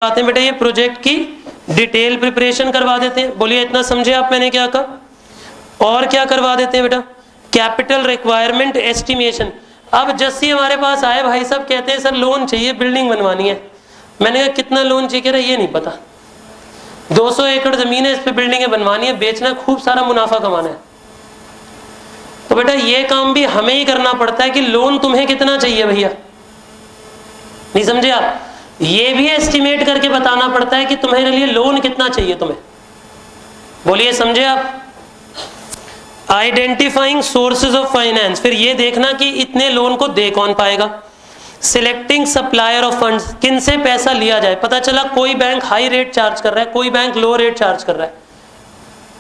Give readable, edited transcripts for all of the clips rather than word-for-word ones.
आते हैं बेटा ये प्रोजेक्ट की डिटेल प्रिपरेशन करवा देते हैं। बोलिए इतना समझे आप मैंने क्या कहा। और क्या करवा देते हैं बेटा, कैपिटल रिक्वायरमेंट एस्टिमेशन। अब जस्सी हमारे पास आए भाई साहब कहते हैं सर लोन चाहिए बिल्डिंग बनवानी है। मैंने कहा कितना लोन चाहिए, कह रहा ये नहीं पता, 200 एकड़ जमीन है, इस पे बिल्डिंगें बनवानी है, बेचना है, खूब सारा मुनाफा कमाना है। तो बेटा ये काम भी हमें ही करना पड़ता है कि लोन तुम्हें कितना चाहिए भैया, नहीं समझे आप। ये भी एस्टिमेट करके बताना पड़ता है कि तुम्हारे लिए लोन कितना चाहिए तुम्हें। बोलिए समझे आप। आइडेंटिफाइंग सोर्सेज ऑफ फाइनेंस, फिर ये देखना कि इतने लोन को दे कौन पाएगा। सिलेक्टिंग सप्लायर ऑफ फंड्स, किन से पैसा लिया जाए। पता चला कोई बैंक हाई रेट चार्ज कर रहा है, कोई बैंक लो रेट चार्ज कर रहा है,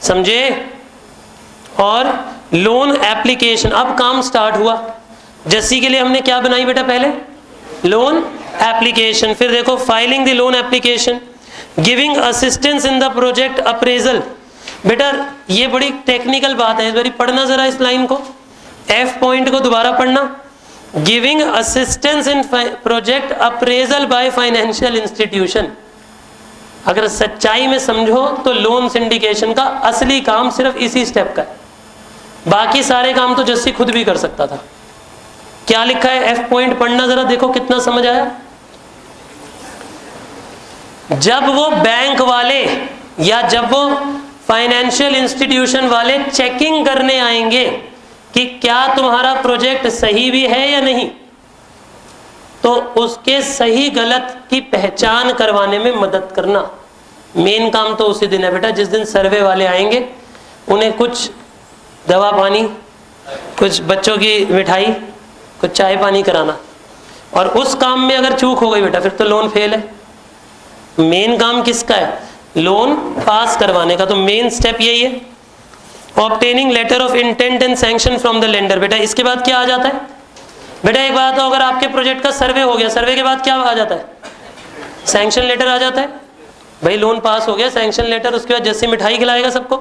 समझे। और लोन एप्लीकेशन, अब काम स्टार्ट हुआ। जस्सी के लिए हमने क्या बनाई बेटा, पहले लोन एप्लीकेशन। फिर देखो filing the loan application, giving assistance in the project appraisal. बेटा ये बड़ी टेक्निकल बात है, इस बारी पढ़ना जरा इस लाइन को, एफ पॉइंट को दोबारा पढ़ना। Giving assistance in project appraisal by financial institution. अगर सच्चाई में समझो तो लोन सिंडिकेशन का असली काम सिर्फ इसी स्टेप का है, बाकी सारे काम तो जस्सी खुद भी कर सकता था। क्या लिखा है, एफ पॉइंट पढ़ना जरा, देखो कितना समझ आया। जब वो बैंक वाले या जब वो फाइनेंशियल इंस्टीट्यूशन वाले चेकिंग करने आएंगे कि क्या तुम्हारा प्रोजेक्ट सही भी है या नहीं, तो उसके सही गलत की पहचान करवाने में मदद करना। मेन काम तो उसी दिन है बेटा, जिस दिन सर्वे वाले आएंगे, उन्हें कुछ दवा पानी, कुछ बच्चों की मिठाई, कुछ चाय पानी कराना। और उस काम में अगर चूक हो गई बेटा फिर तो लोन फेल है। मेन काम किसका है, लोन पास करवाने का। तो मेन स्टेप यही है। Obtaining letter of intent and sanction from the lender. बेटा इसके बाद क्या आ जाता है, बेटा एक बात हो, अगर आपके प्रोजेक्ट का सर्वे हो गया, सर्वे के बाद क्या आ जाता है, सैंक्शन लेटर आ जाता है। भाई लोन पास हो गया, सैंक्शन लेटर, उसके बाद जैसे मिठाई खिलाएगा सबको,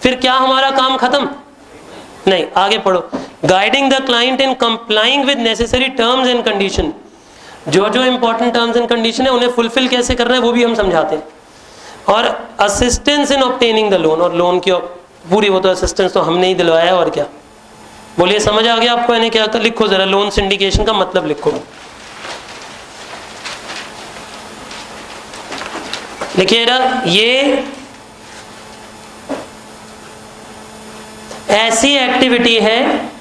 फिर क्या हमारा काम खत्म नहीं, आगे पढ़ो। Guiding the client in complying with necessary terms and condition. जो जो इंपॉर्टेंट टर्म्स एंड कंडीशन है उन्हें फुलफिल कैसे करना है वो भी हम समझाते हैं। और assistance in obtaining the loan, और लोन की पूरी वो तो असिस्टेंस तो हमने ही दिलवाया, और क्या। बोलिए समझ आ गया आपको, यानी क्या। लिखो जरा लोन सिंडिकेशन का मतलब लिखो, लिखिए जरा। ये ऐसी एक्टिविटी है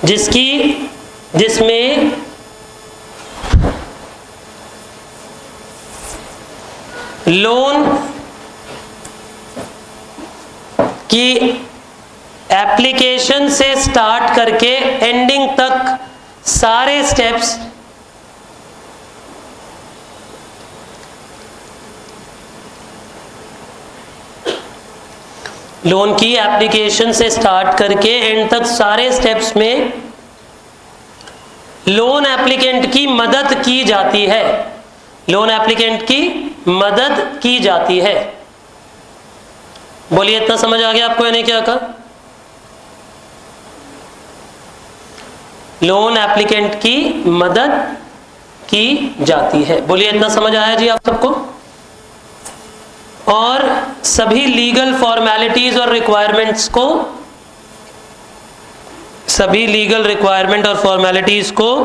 जिसमें लोन की एप्लीकेशन से स्टार्ट करके एंडिंग तक सारे स्टेप्स लोन की एप्लीकेशन से स्टार्ट करके एंड तक सारे स्टेप्स में लोन एप्लीकेंट की मदद की जाती है। लोन एप्लीकेंट की मदद की जाती है। बोलिए इतना समझ आ गया आपको, यानी क्या कहा, लोन एप्लीकेंट की मदद की जाती है। बोलिए इतना समझ आया जी आप सबको। और सभी लीगल फॉर्मेलिटीज और रिक्वायरमेंट्स को, सभी लीगल रिक्वायरमेंट और फॉर्मेलिटीज को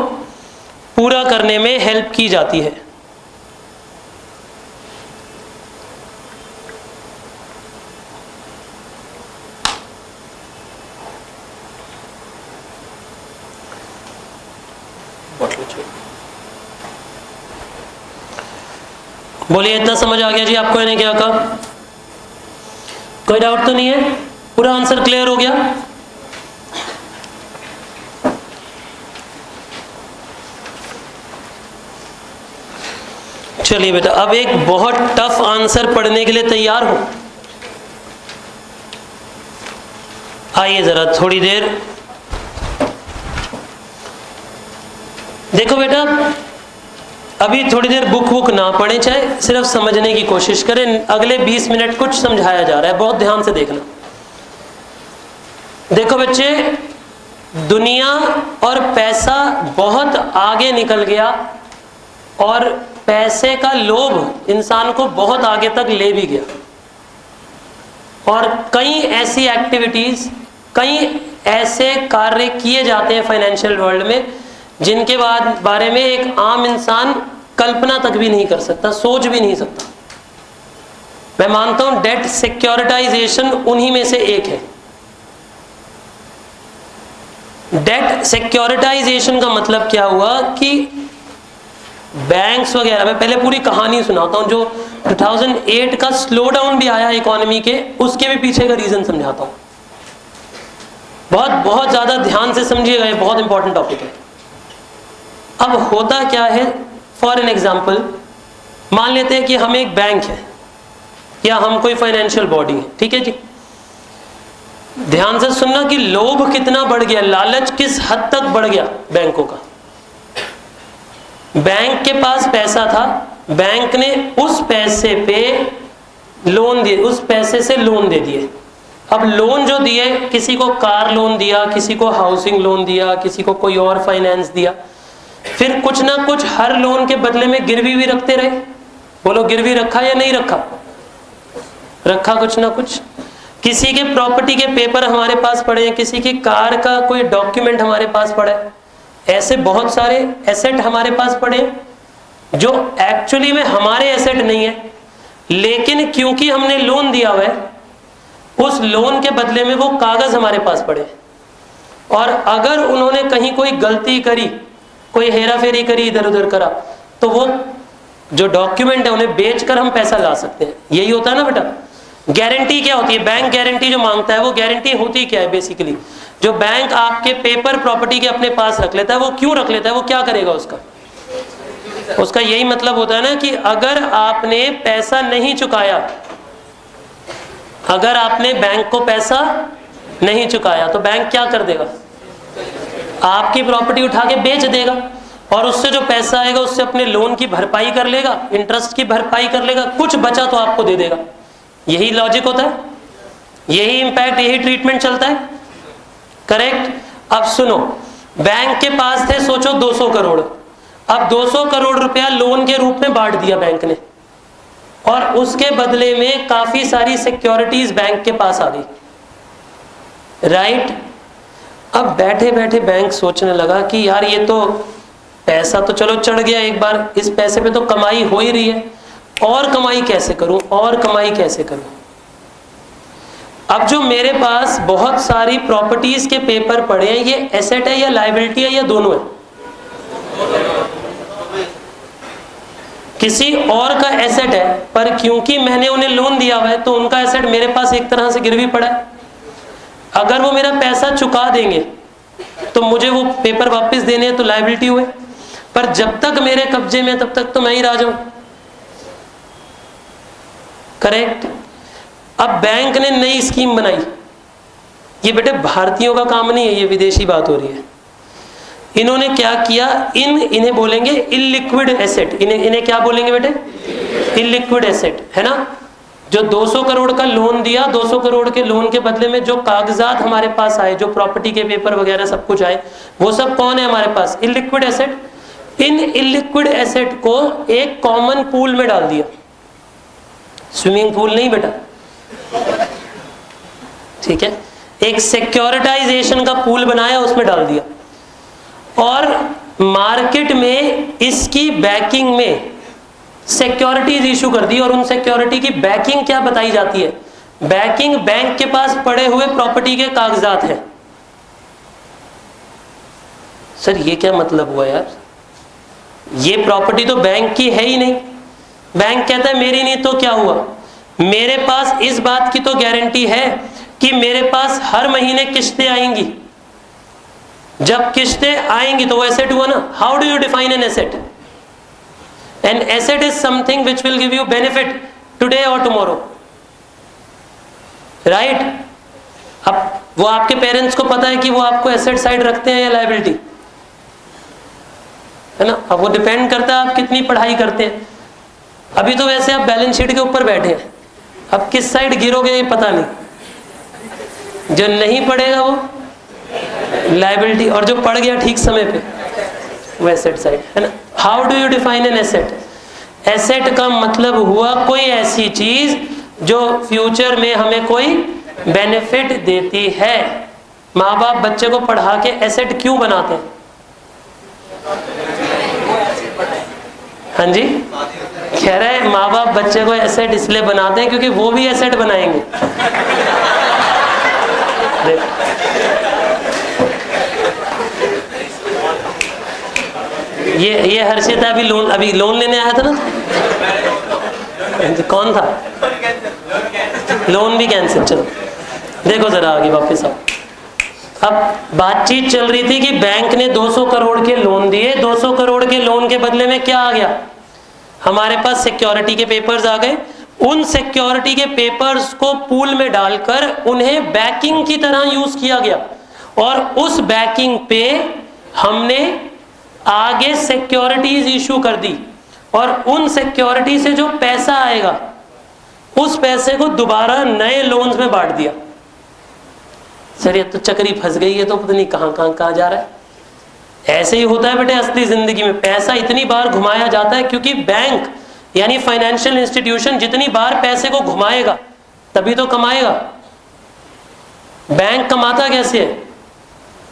पूरा करने में हेल्प की जाती है। बोलिए इतना समझ आ गया जी आपको, यानी क्या कहा। कोई डाउट तो नहीं है, पूरा आंसर क्लियर हो गया। चलिए बेटा अब एक बहुत टफ आंसर पढ़ने के लिए तैयार हो। आइए जरा थोड़ी देर देखो बेटा, अभी थोड़ी देर बुक ना पढ़ें, चाहे सिर्फ समझने की कोशिश करें। अगले 20 मिनट कुछ समझाया जा रहा है, बहुत ध्यान से देखना। देखो बच्चे, दुनिया और पैसा बहुत आगे निकल गया और पैसे का लोभ इंसान को बहुत आगे तक ले भी गया, और कई ऐसी एक्टिविटीज, कई ऐसे कार्य किए जाते हैं फाइनेंशियल वर्ल्ड में जिनके बारे में एक आम इंसान कल्पना तक भी नहीं कर सकता, सोच भी नहीं सकता। मैं मानता हूं डेट सिक्योरिटाइजेशन उन्हीं में से एक है। डेट सिक्योरिटाइजेशन का मतलब क्या हुआ कि बैंक्स वगैरह, मैं पहले पूरी कहानी सुनाता हूं, जो 2008 का स्लो डाउन भी आया इकोनॉमी के, उसके भी पीछे का रीजन समझाता हूं। बहुत ज्यादा ध्यान से समझिएगा, ये बहुत इंपॉर्टेंट टॉपिक है। अब होता क्या है, फॉर एन एग्जाम्पल मान लेते हैं कि हम एक बैंक है या हम कोई फाइनेंशियल बॉडी है, ठीक है जी। ध्यान से सुनना कि लोभ कितना बढ़ गया, लालच किस हद तक बढ़ गया बैंकों का। बैंक के पास पैसा था, बैंक ने उस पैसे पे लोन दिए, उस पैसे से लोन दे दिए। अब लोन जो दिए, किसी को कार लोन दिया, किसी को हाउसिंग लोन दिया, किसी को कोई और फाइनेंस दिया, फिर कुछ ना कुछ हर लोन के बदले में गिरवी भी रखते रहे। बोलो गिरवी रखा या नहीं रखा? रखा कुछ ना कुछ। किसी के प्रॉपर्टी के पेपर हमारे पास पड़े हैं, किसी की कार का कोई डॉक्यूमेंट हमारे पास पड़ा है, ऐसे बहुत सारे एसेट हमारे पास पड़े हैं जो एक्चुअली में हमारे एसेट नहीं है, लेकिन क्योंकि हमने लोन दिया हुआ है, उस लोन के बदले में वो कागज हमारे पास पड़े। और अगर उन्होंने कहीं कोई गलती करी, कोई हेरा फेरी करी, इधर उधर करा, तो वो जो डॉक्यूमेंट है उन्हें बेचकर हम पैसा ला सकते हैं। यही होता है ना बेटा। गारंटी क्या होती है? बैंक गारंटी जो मांगता है, वो गारंटी होती क्या है? बेसिकली जो बैंक आपके पेपर प्रॉपर्टी के अपने पास रख लेता है, वो क्यों रख लेता है? वो क्या करेगा उसका यही मतलब होता है ना कि अगर आपने पैसा नहीं चुकाया, अगर आपने बैंक को पैसा नहीं चुकाया, तो बैंक क्या कर देगा? आपकी प्रॉपर्टी उठा के बेच देगा, और उससे जो पैसा आएगा उससे अपने लोन की भरपाई कर लेगा, इंटरेस्ट की भरपाई कर लेगा, कुछ बचा तो आपको दे देगा। यही लॉजिक होता है, यही इंपैक्ट, यही ट्रीटमेंट चलता है। करेक्ट। अब सुनो, बैंक के पास थे सोचो 200 करोड़, अब 200 करोड़ रुपया लोन के रूप में बांट दिया बैंक ने, और उसके बदले में काफी सारी सिक्योरिटीज बैंक के पास आ गई, राइट। अब बैठे बैठे बैंक सोचने लगा कि यार ये तो पैसा तो चलो चढ़ गया एक बार, इस पैसे पे तो कमाई हो ही रही है, और कमाई कैसे करूं, और कमाई कैसे करूं। अब जो मेरे पास बहुत सारी प्रॉपर्टीज के पेपर पड़े हैं, ये एसेट है या लायबिलिटी है या दोनों है? किसी और का एसेट है, पर क्योंकि मैंने उन्हें लोन दिया हुआ है तो उनका एसेट मेरे पास एक तरह से गिरवी पड़ा है। अगर वो मेरा पैसा चुका देंगे तो मुझे वो पेपर वापस देने हैं, तो लायबिलिटी हुए, पर जब तक मेरे कब्जे में तब तक तो मैं ही राजा हूं। करेक्ट। अब बैंक ने नई स्कीम बनाई, ये बेटे भारतीयों का काम नहीं है, ये विदेशी बात हो रही है। इन्होंने क्या किया, इन्हें बोलेंगे इलिक्विड एसेट। इन्हें क्या बोलेंगे बेटे? इलिक्विड एसेट, है ना। जो 200 करोड़ का लोन दिया, 200 करोड़ के लोन के बदले में जो कागजात हमारे पास आए, जो प्रॉपर्टी के पेपर वगैरह सब कुछ आए, वो सब कौन है हमारे पास? Illiquid asset. इन इलिक्विड एसेट को एक कॉमन पूल में डाल दिया, स्विमिंग पूल नहीं बेटा, ठीक है, एक सिक्योरिटाइजेशन का पूल बनाया, उसमें डाल दिया, और मार्केट में इसकी बैकिंग में सिक्योरिटीज इशू कर दी। और उन सिक्योरिटी की बैकिंग क्या बताई जाती है? बैकिंग बैंक के पास पड़े हुए प्रॉपर्टी के कागजात है। सर ये क्या मतलब हुआ यार, ये प्रॉपर्टी तो बैंक की है ही नहीं। बैंक कहता है मेरी नहीं, तो क्या हुआ? मेरे पास इस बात की तो गारंटी है कि मेरे पास हर महीने किस्तें आएंगी, जब किस्तें आएंगी तो वो एसेट हुआ ना। How do you define an asset? An asset is something which will give you benefit today और टुमारो, राइट। अब वो आपके पेरेंट्स को पता है कि वो आपको एसेट साइड रखते हैं या लायबिलिटी, है ना। अब वो डिपेंड करता है आप कितनी पढ़ाई करते हैं। अभी तो वैसे आप बैलेंस शीट के ऊपर बैठे हैं, अब किस साइड गिरोगे ये पता नहीं। जो नहीं पढ़ेगा वो लायबिलिटी, और जो पड़ गया ठीक समय पे वो एसेट साइड है ना। How do you define an asset? Asset का मतलब हुआ कोई ऐसी चीज जो फ्यूचर में हमें कोई बेनिफिट देती है। माँ बाप बच्चे को पढ़ा के एसेट क्यों बनाते हैं? हाँ जी, कह रहे हैं माँ बाप बच्चे को एसेट इसलिए बनाते हैं क्योंकि वो भी एसेट बनाएंगे। ये हर्षिता अभी लोन लेने आया था ना, कौन था? लोन भी कैंसिल। चलो देखो जरा आगे वापस आओ। अब बातचीत चल रही थी कि बैंक ने 200 करोड़ के लोन दिए। 200 करोड़ के लोन के बदले में क्या आ गया? हमारे पास सिक्योरिटी के पेपर्स आ गए। उन सिक्योरिटी के पेपर्स को पूल में डालकर उन्हें बैकिंग की तरह यूज किया गया, और उस बैकिंग पे हमने आगे सिक्योरिटीज इशू कर दी, और उन सिक्योरिटी से जो पैसा आएगा उस पैसे को दोबारा नए लोन्स में बांट दिया। सर ये तो चक्री फंस गई है, तो पता नहीं कहाँ जा रहा है। ऐसे ही होता है बेटे असली जिंदगी में। पैसा इतनी बार घुमाया जाता है क्योंकि बैंक यानी फाइनेंशियल इंस्टीट्यूशन जितनी बार पैसे को घुमाएगा तभी तो कमाएगा। बैंक कमाता कैसे है?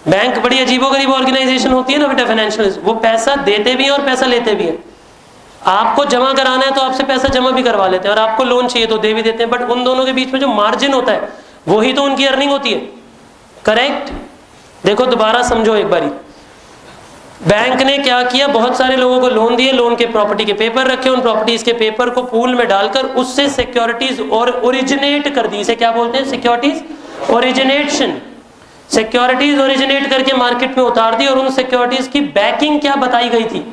बैंक बड़ी अजीबोगरीब ऑर्गेनाइजेशन होती है ना बेटा फाइनेंशियल। वो पैसा देते भी हैं और पैसा लेते भी हैं। आपको जमा कराना है तो आपसे पैसा जमा भी करवा लेते हैं, और आपको लोन चाहिए तो दे भी देते हैं, बट उन दोनों के बीच में जो मार्जिन होता है वही तो उनकी अर्निंग होती है। करेक्ट? देखो दोबारा समझो एक बारी। बैंक ने क्या किया? बहुत सारे लोगों को लोन दिए, लोन के प्रॉपर्टी के पेपर रखे, उन प्रॉपर्टीज के पेपर को पूल में डालकर उससे सिक्योरिटीज और ओरिजिनेट कर दी। इसे क्या बोलते हैं? Securities origination. सिक्योरिटीज ओरिजिनेट करके मार्केट में उतार दी, और उन सिक्योरिटीज की बैकिंग क्या बताई गई थी?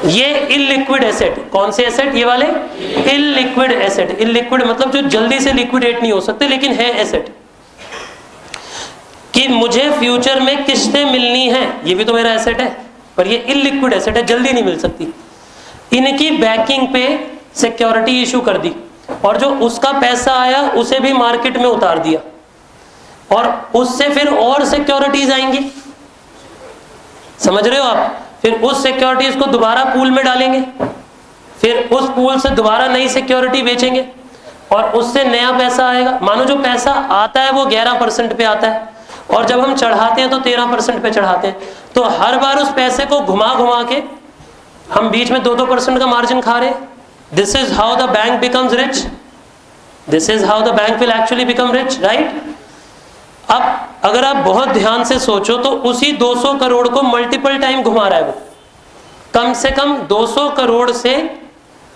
ये इलिक्विड एसेट। कौन से एसेट? ये वाले इलिक्विड एसेट। इलिक्विड मतलब जो जल्दी से लिक्विडेट नहीं हो सकते लेकिन है एसेट, कि मुझे फ्यूचर में किस्तें मिलनी है, ये भी तो मेरा एसेट है, पर ये इलिक्विड एसेट है, जल्दी नहीं मिल सकती। इनकी बैकिंग पे सिक्योरिटी इशू कर दी, और जो उसका पैसा आया उसे भी मार्केट में उतार दिया, और उससे फिर और सिक्योरिटीज आएंगी। समझ रहे हो आप? फिर उस सिक्योरिटीज को दोबारा पूल में डालेंगे, फिर उस पूल से दोबारा नई सिक्योरिटी बेचेंगे, और उससे नया पैसा आएगा। मानो जो पैसा आता है वो 11% पे आता है, और जब हम चढ़ाते हैं तो 13% पे चढ़ाते हैं। तो हर बार उस पैसे को घुमा घुमा के हम बीच में 2-2% का मार्जिन खा रहे हैं। This is how the bank becomes rich. This is how the bank will actually become rich, right? अब अगर आप बहुत ध्यान से सोचो तो उसी 200 करोड़ को मल्टीपल टाइम घुमा रहा है वो। कम से कम 200 करोड़ से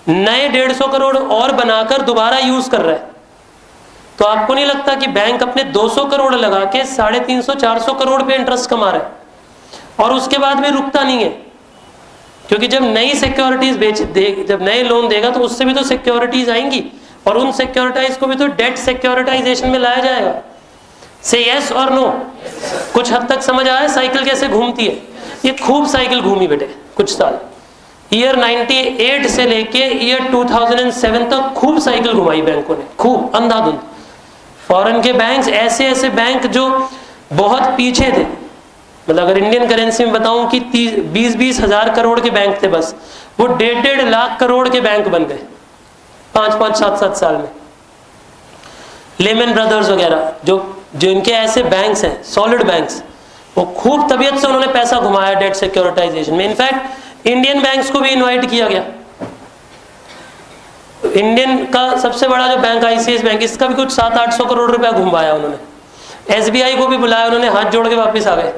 नए 150 करोड़ और बनाकर दोबारा यूज कर रहा है। तो आपको नहीं लगता कि बैंक अपने 200 करोड़ लगा के 350-400 करोड़ पे इंटरेस्ट कमा रहा है, और उसके बाद भी रुकता नहीं है? क्योंकि जब नई सिक्योरिटीज जब नए लोन देगा तो उससे भी तो सिक्योरिटीज आएंगी, और उन सिक्योरिटाइज को भी तो डेट सिक्योरिटाइजेशन में लाया जाएगा। से यस और नो? कुछ हद तक समझ आया साइकिल कैसे घूमती है? ये खूब साइकिल घूमी बेटे कुछ साल। ईयर 98 से लेके ईयर 2007 तक खूब साइकिल घुमाई बैंकों ने, खूब अंधाधुंध। फॉरेन के बैंक्स ऐसे बैंक जो बहुत पीछे थे, मतलब अगर इंडियन करेंसी में बताऊं कि 20-20 हजार करोड़ के बैंक थे, बस वो 1.5 लाख करोड़ के बैंक बन गए 5-5, 7-7 साल में। लेमन ब्रदर्स वगैरह जो इनके ऐसे बैंक्स हैं, सॉलिड बैंक्स, वो खूब तबीयत से उन्होंने पैसा घुमाया डेट सिक्योरिटाइजेशन में। इनफैक्ट इंडियन बैंक्स को भी इनवाइट किया गया। इंडियन का सबसे बड़ा जो बैंक ICICI बैंक, इसका भी कुछ 700-800 करोड़ रुपया घुमाया उन्होंने। SBI को भी बुलाया उन्होंने, हाथ जोड़ के वापस आ गए,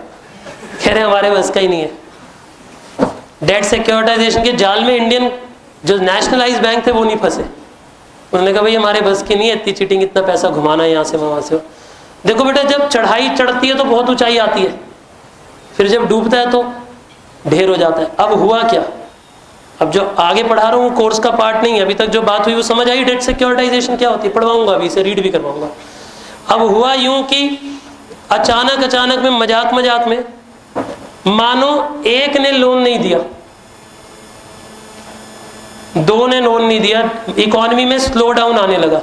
कह रहे हमारे बस का ही नहीं है। डेट सिक्योरिटाइजेशन के जाल में इंडियन जो नेशनलाइज बैंक थे वो नहीं फंसे। उन्होंने कहा भाई हमारे बस की नहीं है इतनी चीटिंग, इतना पैसा घुमाना यहाँ से वहाँ से। देखो बेटा जब चढ़ाई चढ़ती है तो बहुत ऊंचाई आती है, फिर जब डूबता है तो ढेर हो जाता है। अब हुआ क्या? अब जो आगे पढ़ा रहा हूँ कोर्स का पार्ट नहीं है, अभी तक जो बात हुई वो समझ आई डेट सिक्योरिटाइजेशन क्या होती है, पढ़वाऊंगा अभी, इसे रीड भी करवाऊंगा। अब हुआ यूं कि अचानक में मजाक में मानो एक ने लोन नहीं दिया, 2 ने लोन नहीं दिया, इकोनॉमी में स्लो डाउन आने लगा,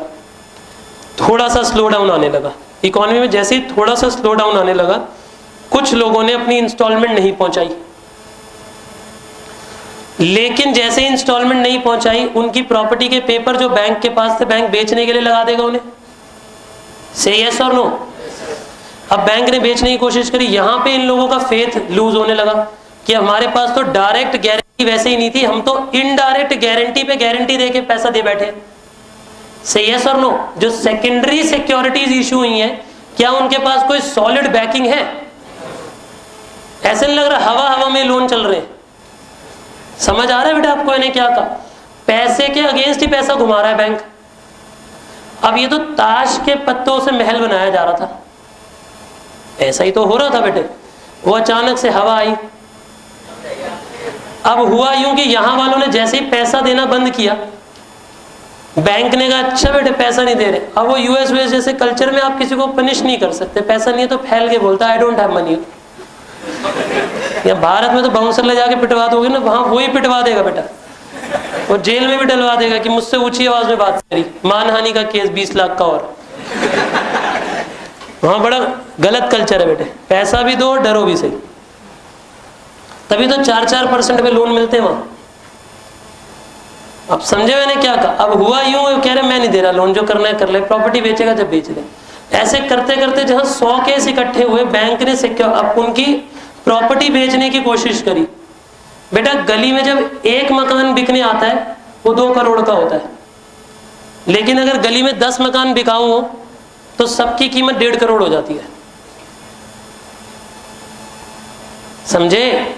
थोड़ा सा स्लो डाउन आने लगा। इकोनॉमी में जैसे ही थोड़ा सा स्लो डाउन आने लगा कुछ लोगों ने अपनी इंस्टॉलमेंट नहीं पहुंचाई, लेकिन जैसे इंस्टॉलमेंट नहीं पहुंचाई, उनकी प्रॉपर्टी के पेपर जो बैंक के पास थे, बैंक बेचने के लिए लगा देगा उन्हें। से यस और नो? अब बैंक ने बेचने की कोशिश करी, यहां पे इन लोगों का फेथ लूज होने लगा कि हमारे पास तो डायरेक्ट गारंटी वैसे ही नहीं थी, हम तो इनडायरेक्ट गारंटी पे गारंटी देके पैसा दे बैठे। से यस और नो? जो सेकेंडरी सिक्योरिटीज इशू हुई हैं, क्या उनके पास कोई सॉलिड बैकिंग है? ऐसे नहीं लग रहा हवा हवा में लोन चल रहे हैं। समझ आ रहा है बेटा आपको इन्हें क्या कहा? पैसे के अगेंस्ट ही पैसा घुमा रहा है बैंक। अब ये तो ताश के पत्तों से महल बनाया जा रहा था, ऐसा ही तो हो रहा था बेटे। वो अचानक से हवा आई। अब हुआ यूं कि यहां वालों ने जैसे ही पैसा देना बंद किया, बैंक ने कहा अच्छा बेटे पैसा नहीं दे रहे। अब वो यूएस जैसे कल्चर में आप किसी को पनिश नहीं कर सकते, पैसा नहीं है तो फैल के बोलता है आई डोंट हैव मनी। या भारत में तो बाउंसर ले जाके पिटवा दोगे ना, वहां वही पिटवा देगा बेटा, वो जेल में भी डलवा देगा कि मुझसे ऊंची आवाज में बात करी, मानहानि का केस 20 लाख का। और वहां बड़ा गलत कल्चर है बेटे, पैसा भी दो डरो भी सही। तभी तो 4% पे लोन मिलते हैं वहां। अब समझे मैंने क्या कहा? अब हुआ यूं, कह रहे मैं नहीं दे रहा लोन, जो करना है कर ले, प्रॉपर्टी बेचेगा जब बेच ले। ऐसे करते करते जहां 100 केस इकट्ठे हुए, बैंक ने सिक्योर अब उनकी प्रॉपर्टी बेचने की कोशिश करी। बेटा गली में जब एक मकान बिकने आता है वो 2 करोड़ का होता है, लेकिन अगर गली में 10 मकान बिकाऊ हो तो सबकी कीमत 1.5 करोड़ हो जाती है। समझे?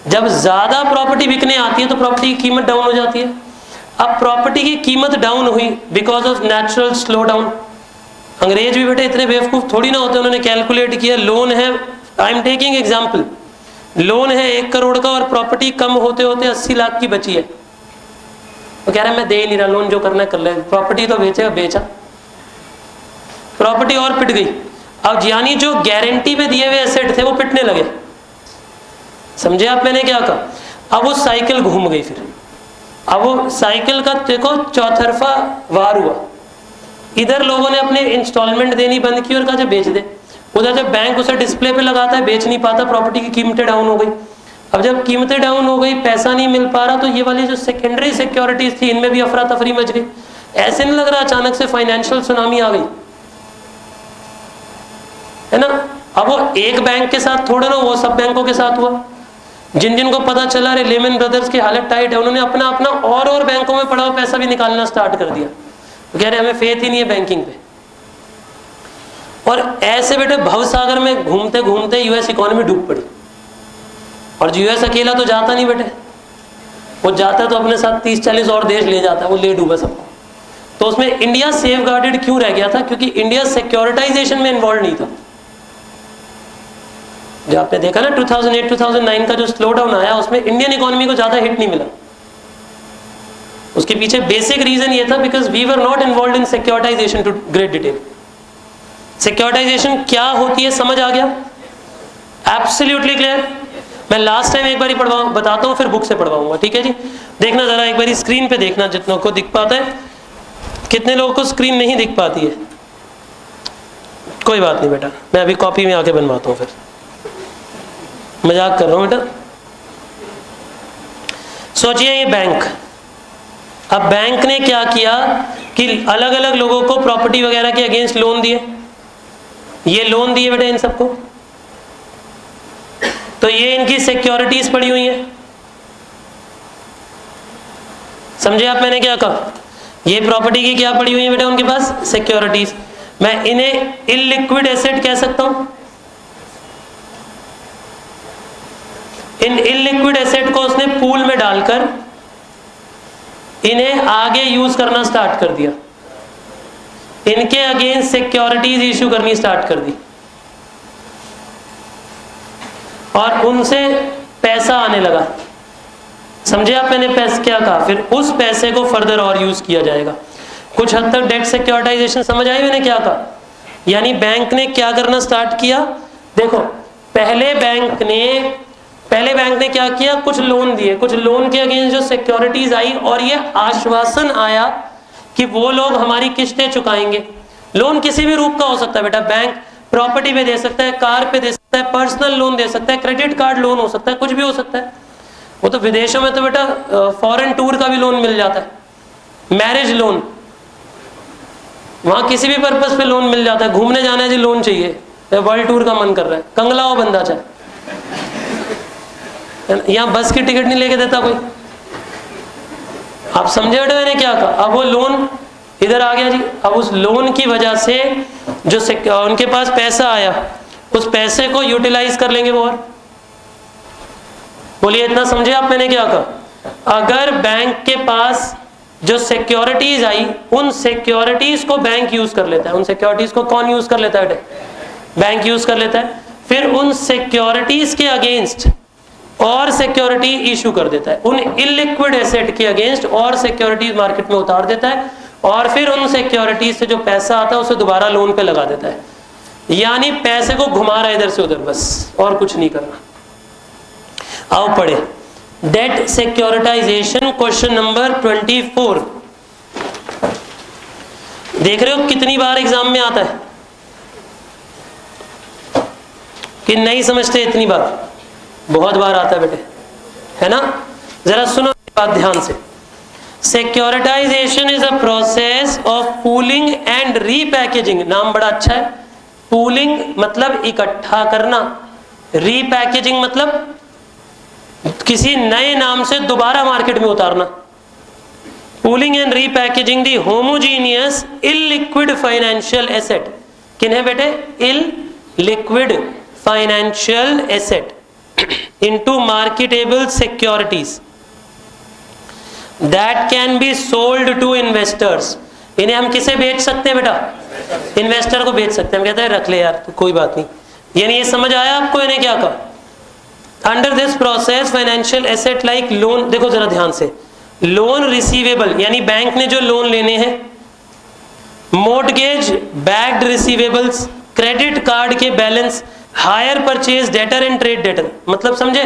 जब ज्यादा प्रॉपर्टी बिकने आती है तो प्रॉपर्टी की कीमत डाउन हो जाती है। अब प्रॉपर्टी की कीमत डाउन हुई because of natural slow down. अंग्रेज भी बेटे इतने बेवकूफ थोड़ी ना होते, उन्होंने कैलकुलेट किया लोन है, I am taking example, loan है 1 करोड़ का और प्रॉपर्टी कम होते होते 80 लाख की बची है। वो कह रहा है मैं दे ही नहीं रहा लोन, जो करना कर ले, प्रॉपर्टी तो बेचेगा। बेचा, प्रॉपर्टी और पिट गई। अब यानी जो गारंटी पे दिए हुए एसेट थे वो पिटने लगे। समझे आप मैंने क्या कहा? अब वो साइकिल घूम गई। फिर अब वो साइकिल का देखो चौतरफा वार हुआ। इधर लोगों ने अपने इंस्टॉलमेंट देनी बंद की और कहा जब बेच दे, उधर जब बैंक उसे डिस्प्ले पे लगाता है बेच नहीं पाता, प्रॉपर्टी की कीमतें डाउन हो गई। अब जब कीमतें डाउन हो गई, पैसा नहीं मिल पा रहा, तो ये वाली जो सेकेंडरी सिक्योरिटीज थी इनमें भी अफरा तफरी मच गई। ऐसे नहीं लग रहा अचानक से फाइनेंशियल सुनामी आ गई है ना? अब वो एक बैंक के साथ थोड़ा ना, वो सब बैंकों के साथ हुआ। जिन जिन को पता चला रे लेमन ब्रदर्स की हालत टाइट है, उन्होंने अपना अपना और बैंकों में पड़ा हुआ पैसा भी निकालना स्टार्ट कर दिया। तो कह रहे हमें फेथ ही नहीं है बैंकिंग पे। और ऐसे बेटे भवसागर में घूमते घूमते यूएस इकोनॉमी डूब पड़ी। और यूएस अकेला तो जाता नहीं बेटे, वो जाता तो अपने साथ 30-40 और देश ले जाता है, वो ले डूबा सबको। तो उसमें इंडिया सेफ गार्डेड क्यों रह गया था? क्योंकि इंडिया सिक्योरिटाइजेशन में इन्वॉल्व नहीं था। जो आपने देखा ना 2008-2009 का जो स्लो डाउन आया, उसमें इंडियन इकोनॉमी को ज्यादा हिट नहीं मिला। उसके पीछे बेसिक रीजन ये था because we were not involve in securitisation to great detail. Securitisation क्या होती है समझ आ गया? Absolutely clear. मैं लास्ट टाइम एक बार बताता हूँ, फिर बुक से पढ़वाऊंगा, ठीक है जी? देखना जरा एक बार स्क्रीन पे देखना, जितनों को दिख पाता है। कितने लोगों को स्क्रीन नहीं दिख पाती है? कोई बात नहीं बेटा, मैं अभी कॉपी में आके बनवाता हूँ, फिर मजाक कर रहा हूँ बेटा। सोचिए ये बैंक, अब बैंक ने क्या किया कि अलग अलग लोगों को प्रॉपर्टी वगैरह के अगेंस्ट लोन दिए। ये लोन दिए बेटा इन सबको, तो ये इनकी सिक्योरिटीज पड़ी हुई है। समझे आप मैंने क्या कहा? ये प्रॉपर्टी की क्या पड़ी हुई है बेटा उनके पास? सिक्योरिटीज। मैं इन्हें इलिक्विड एसेट कह सकता हूं। इन इलिक्विड एसेट को उसने पूल में डालकर इन्हें आगे यूज करना स्टार्ट कर दिया, इनके अगेंस्ट सिक्योरिटीज इश्यू करनी स्टार्ट कर दी और उनसे पैसा आने लगा। समझे आप मैंने पैसे क्या कहा? फिर उस पैसे को फर्दर और यूज किया जाएगा। कुछ हद तक डेट सिक्योरिटाइजेशन समझ आई मैंने क्या कहा? यानी बैंक ने क्या करना स्टार्ट किया? देखो पहले बैंक ने क्या किया? कुछ लोन दिए, कुछ लोन के अगेंस्ट जो सिक्योरिटीज आई और ये आश्वासन आया कि वो लोग हमारी किस्तें चुकाएंगे। लोन किसी भी रूप का हो सकता है बेटा, बैंक प्रॉपर्टी पे दे सकता है, कार पे दे सकता है, सकता है, पर्सनल लोन दे सकता है, क्रेडिट कार्ड लोन हो सकता है, कुछ भी हो सकता है। वो तो विदेशों में तो बेटा फॉरेन टूर का भी लोन मिल जाता है, मैरिज लोन, वहां किसी भी पर्पस पे लोन मिल जाता है। घूमने जाना है जी, लोन चाहिए, वर्ल्ड टूर का मन कर रहा है, कंगलाओ बंदा चाहे, यहाँ बस की टिकट नहीं लेके देता कोई। आप समझे बेटा मैंने क्या कहा? अब वो लोन इधर आ गया जी, अब उस लोन की वजह से जो उनके पास पैसा आया, उस पैसे को यूटिलाइज कर लेंगे वो। और बोलिए इतना समझे आप मैंने क्या कहा? अगर बैंक के पास जो सिक्योरिटीज आई, उन सिक्योरिटीज को बैंक यूज कर लेता है। उन सिक्योरिटीज को कौन यूज कर लेता है बेटे? बैंक यूज कर लेता है। फिर उन सिक्योरिटीज के अगेंस्ट और सिक्योरिटी इशू कर देता है, उन इलिक्विड एसेट के अगेंस्ट और सिक्योरिटीज मार्केट में उतार देता है, और फिर उन सिक्योरिटीज से जो पैसा आता है उसे दोबारा लोन पे लगा देता है। यानी पैसे को घुमा रहा है इधर से उधर, बस और कुछ नहीं करना। आओ पढ़े डेट सिक्योरिटाइजेशन, क्वेश्चन नंबर 24। देख रहे हो कितनी बार एग्जाम में आता है कि नहीं समझते? इतनी बार, बहुत बार आता है बेटे, है ना? जरा सुनो बात ध्यान से। Securitisation is a process of pooling and repackaging. नाम बड़ा अच्छा है। पूलिंग मतलब इकट्ठा करना, रीपैकेजिंग मतलब किसी नए नाम से दोबारा मार्केट में उतारना। Pooling and repackaging the homogeneous illiquid financial asset. किन्हें बेटे? Illiquid financial asset into marketable securities that can be sold to investors। इन्हें हम किसे बेच सकते हैं बेटा? इन्वेस्टर को बेच सकते हैं। हम कहते हैं रख ले यार तो कोई बात नहीं। यानी ये समझ आया आपको इन्हें क्या कहा? Under this process financial asset like loan, देखो जरा ध्यान से, लोन रिसीवेबल यानी बैंक ने जो लोन लेने हैं, mortgage backed receivables, credit card के balance, hire purchase debtor and trade debtor. मतलब समझे,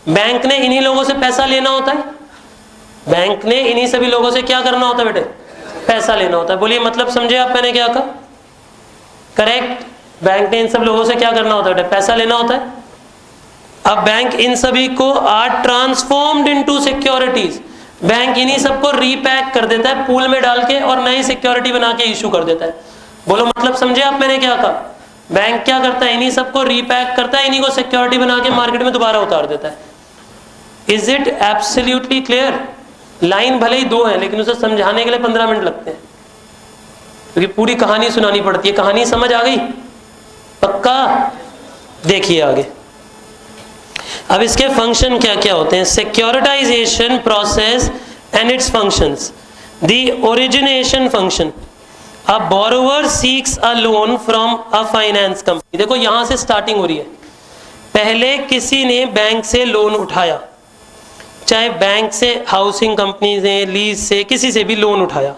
बैंक ने इन्हीं लोगों से पैसा लेना होता है। बैंक ने इन्हीं सभी लोगों से क्या करना होता है बेटे? पैसा लेना होता है। बोलिए मतलब समझे आप मैंने क्या कहा? करेक्ट, बैंक ने इन सब लोगों से क्या करना होता है बेटे? पैसा लेना होता है। अब बैंक इन सभी को are transformed into securities. Bank इन्हीं सबको रीपैक कर देता है पूल में डाल के और नई सिक्योरिटी बना के इशू कर देता है। बोलो मतलब समझे आप मैंने क्या कहा? बैंक क्या करता है? इन्हीं सबको रीपैक करता है, इन्हीं को सिक्योरिटी बना के मार्केट में दोबारा उतार देता है। Is it absolutely clear? Line भले ही दो है लेकिन उसे समझाने के लिए 15 मिनट लगते हैं, क्योंकि पूरी कहानी सुनानी पड़ती है। कहानी समझ आ गई? पक्का? देखिए आगे। अब इसके फंक्शन क्या क्या होते हैं? Securitisation process and its functions. The origination function, a borrower seeks a loan from a finance company. देखो यहां से स्टार्टिंग हो रही है। पहले किसी ने बैंक से लोन उठाया, चाहे बैंक से, हाउसिंग कंपनी से, लीज से, किसी से भी लोन उठाया।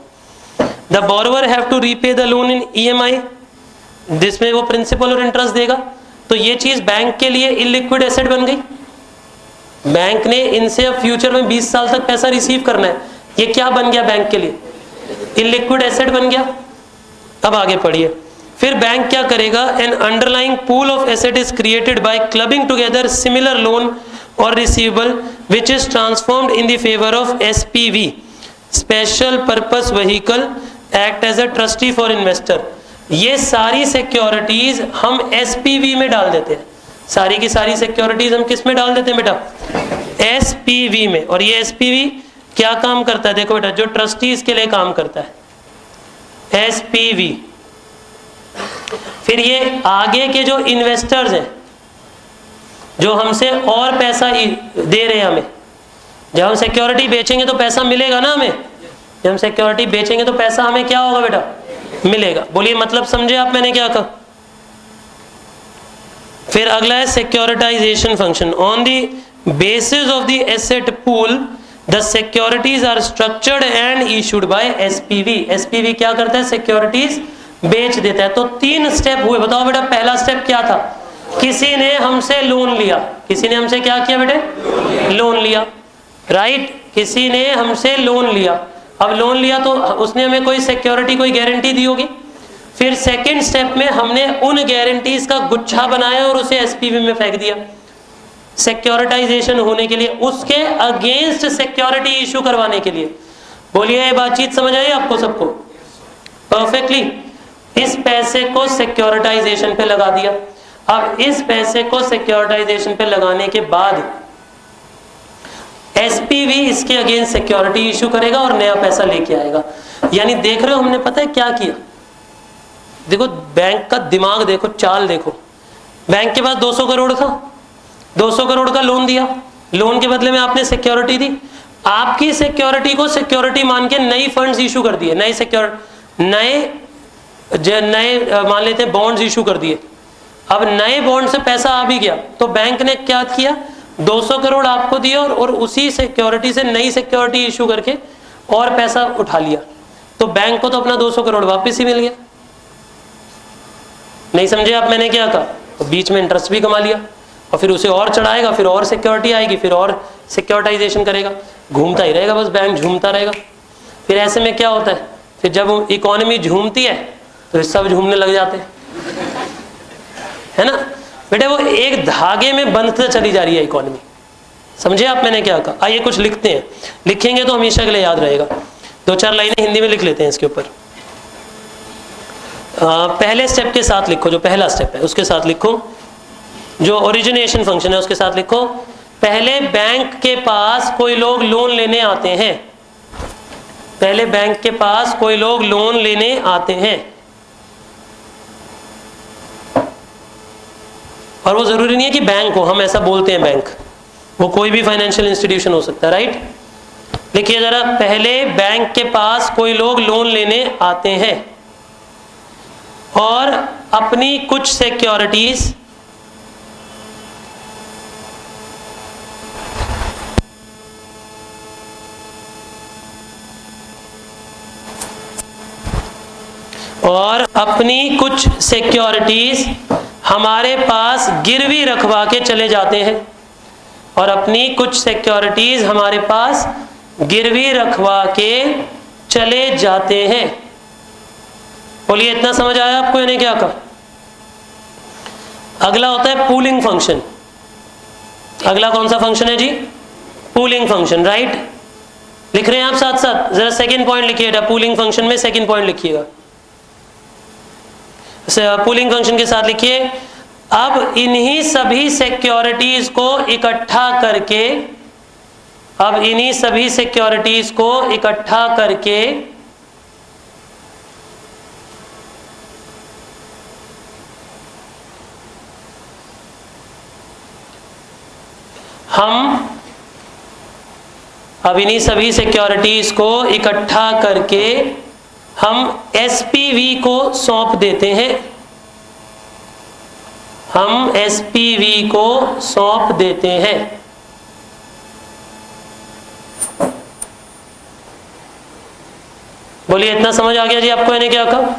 The borrower have to repay the loan in EMI, जिसमें वो प्रिंसिपल और इंटरेस्ट देगा। तो ये चीज बैंक के लिए इलिक्विड एसेट बन गई। बैंक ने इनसे अब फ्यूचर में 20 साल तक पैसा रिसीव करना है। ये क्या बन गया बैंक के लिए? इलिक्विड एसेट बन गया। अब आगे पढ़िए। फिर बैंक क्या करेगा? An underlying pool of asset is created by clubbing together similar loan और receivable which is transformed in the favour of SPV, special purpose vehicle, act as a trustee for investor. ये सारी securities हम SPV में डाल देते हैं। सारी की सारी सिक्योरिटीज हम किस में डाल देते हैं बेटा? SPV में। और ये SPV क्या काम करता है? देखो बेटा, जो ट्रस्टीज के लिए काम करता है SPV। फिर ये आगे के जो इन्वेस्टर्स हैं, जो हमसे और पैसा दे रहे हैं हमें, जब हम सिक्योरिटी बेचेंगे तो पैसा मिलेगा ना हमें। जब हम सिक्योरिटी बेचेंगे तो पैसा हमें क्या होगा बेटा? मिलेगा। बोलिए मतलब समझे आप मैंने क्या कहा? फिर अगला है securitisation function. On the basis of the asset pool the securities are structured and issued by SPV। SPV क्या करता है? सिक्योरिटीज बेच देता है। तो 3 स्टेप हुए। बताओ बेटा पहला स्टेप क्या था? किसी ने हमसे लोन लिया। किसी ने हमसे क्या किया बेटे? लोन लिया। राइट, किसी ने हमसे लोन लिया। अब लोन लिया तो उसने हमें कोई सिक्योरिटी, कोई गारंटी दी होगी। फिर सेकंड स्टेप में हमने उन गारंटीज का गुच्छा बनाया और उसे एसपीवी में फेंक दिया सिक्योरिटाइजेशन होने के लिए, उसके अगेंस्ट सिक्योरिटी इशू करवाने के लिए। बोलिए ये बातचीत समझ आई आपको सबको परफेक्टली? इस पैसे को सिक्योरिटाइजेशन पे लगा दिया। अब इस पैसे को सिक्योरिटाइजेशन पे लगाने के बाद एसपीवी इसके अगेंस्ट सिक्योरिटी इशू करेगा और नया पैसा लेके आएगा। यानी देख रहे हो हमने पता है क्या किया? देखो बैंक का दिमाग देखो, चाल देखो। बैंक के पास 200 करोड़ था, 200 करोड़ का लोन दिया, लोन के बदले में आपने सिक्योरिटी दी, आपकी सिक्योरिटी को सिक्योरिटी मान के नई फंड्स इशू कर दिए, नए मान लेते हैं बॉन्ड्स इशू कर दिए। अब नए बॉन्ड से पैसा आ भी गया तो बैंक ने क्या किया, 200 करोड़ आपको दिए और उसी सिक्योरिटी से नई सिक्योरिटी इशू करके और पैसा उठा लिया, तो बैंक को तो अपना 200 करोड़ वापस ही मिल गया। नहीं समझे आप मैंने क्या कहा? तो बीच में इंटरेस्ट भी कमा लिया और फिर उसे और चढ़ाएगा, फिर और सिक्योरिटी आएगी, फिर और सिक्योरिटाइजेशन करेगा, घूमता ही रहेगा, बस बैंक झूमता रहेगा। फिर ऐसे में क्या होता है, फिर जब इकोनॉमी झूमती है तो सब झूमने लग जाते हैं, है ना बेटे? वो एक धागे में बंधते चली जा रही है इकोनॉमी। समझे आप मैंने क्या कहा? आइए कुछ लिखते हैं, लिखेंगे तो हमेशा के लिए याद रहेगा। 2-4 लाइनें हिंदी में लिख लेते हैं इसके ऊपर। पहले स्टेप के साथ लिखो, जो पहला स्टेप है उसके साथ लिखो, जो ओरिजिनेशन फंक्शन है उसके साथ लिखो। पहले बैंक के पास कोई लोग लोन लेने आते हैं, पहले बैंक के पास कोई लोग लोन लेने आते हैं, और वो जरूरी नहीं है कि बैंक हो, हम ऐसा बोलते हैं बैंक, वो कोई भी फाइनेंशियल इंस्टीट्यूशन हो सकता है, राइट? लिखिए जरा, पहले बैंक के पास कोई लोग लोन लेने आते हैं और अपनी कुछ सिक्योरिटीज हमारे पास गिरवी रखवा के चले जाते हैं, और अपनी कुछ सिक्योरिटीज हमारे पास गिरवी रखवा के चले जाते हैं। बोलिए इतना समझ आया आपको? यानी क्या कहा? अगला होता है पूलिंग फंक्शन। अगला कौन सा फंक्शन है जी? Pooling function, right? लिख रहे हैं आप साथ साथ? जरा सेकंड पॉइंट लिखिएगा, पूलिंग फंक्शन में सेकंड पॉइंट लिखिएगा। पूलिंग फंक्शन के साथ लिखिए, अब इन्हीं सभी सिक्योरिटीज को इकट्ठा करके, अब इन्हीं सभी सिक्योरिटीज को इकट्ठा करके हम, अब इन्हीं सभी सिक्योरिटीज को इकट्ठा करके हम एसपीवी को सौंप देते हैं, हम एसपीवी को सौंप देते हैं। बोलिए इतना समझ आ गया जी आपको? मैंने क्या कहा?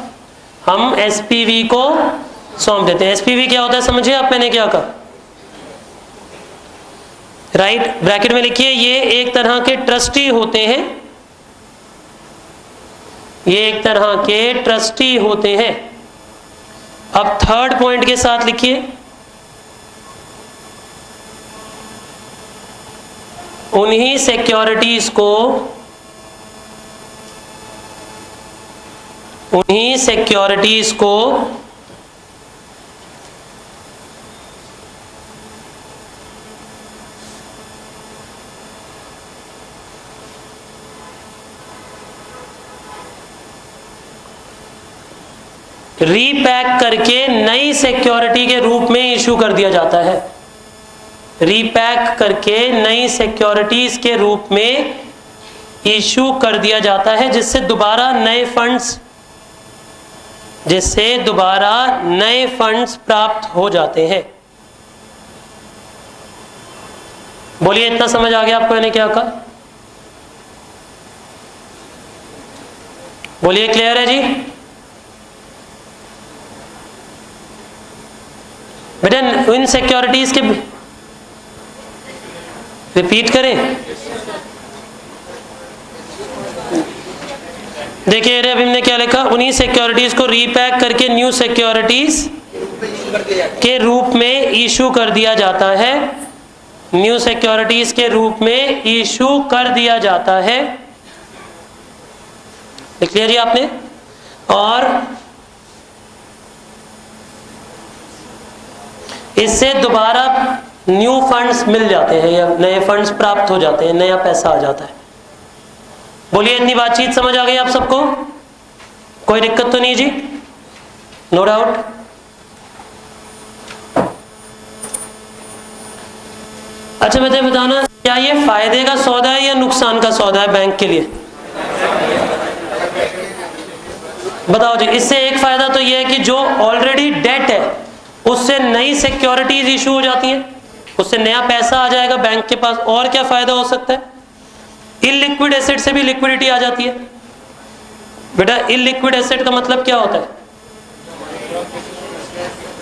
हम एसपीवी को सौंप देते हैं। एसपीवी क्या होता है समझिए आप? मैंने क्या कहा? राइट, ब्रैकेट में लिखिए, ये एक तरह के ट्रस्टी होते हैं, ये एक तरह के ट्रस्टी होते हैं। अब थर्ड पॉइंट के साथ लिखिए, उन्हीं सिक्योरिटीज को, उन्हीं सिक्योरिटीज को रीपैक करके नई सिक्योरिटी के रूप में इशू कर दिया जाता है, रीपैक करके नई सिक्योरिटीज के रूप में इशू कर दिया जाता है, जिससे दोबारा नए फंड्स, जिससे दोबारा नए फंड्स प्राप्त हो जाते हैं। बोलिए इतना समझ आ गया आपको? मैंने क्या कहा? बोलिए क्लियर है जी? बेटा इन सिक्योरिटीज के रिपीट करें, देखिए अभी हमने क्या लिखा, उन्हीं सिक्योरिटीज को रीपैक करके न्यू सिक्योरिटीज के रूप में इशू कर दिया जाता है, न्यू सिक्योरिटीज के रूप में इशू कर दिया जाता है। लिख लिया जी आपने। और इससे दोबारा न्यू फंड्स मिल जाते हैं या नए फंड्स प्राप्त हो जाते हैं, नया पैसा आ जाता है। बोलिए इतनी बातचीत समझ आ गई आप सबको? कोई दिक्कत तो नहीं जी? No doubt. अच्छा मुझे बताना, क्या ये फायदे का सौदा है या नुकसान का सौदा है बैंक के लिए? बताओ जी। इससे एक फायदा तो ये है कि जो ऑलरेडी डेट है उससे नई सिक्योरिटीज इशू हो जाती हैं, उससे नया पैसा आ जाएगा बैंक के पास। और क्या फायदा हो सकता है? इलिक्विड एसेट से भी लिक्विडिटी आ जाती है। बेटा इलिक्विड एसेट का मतलब क्या होता है?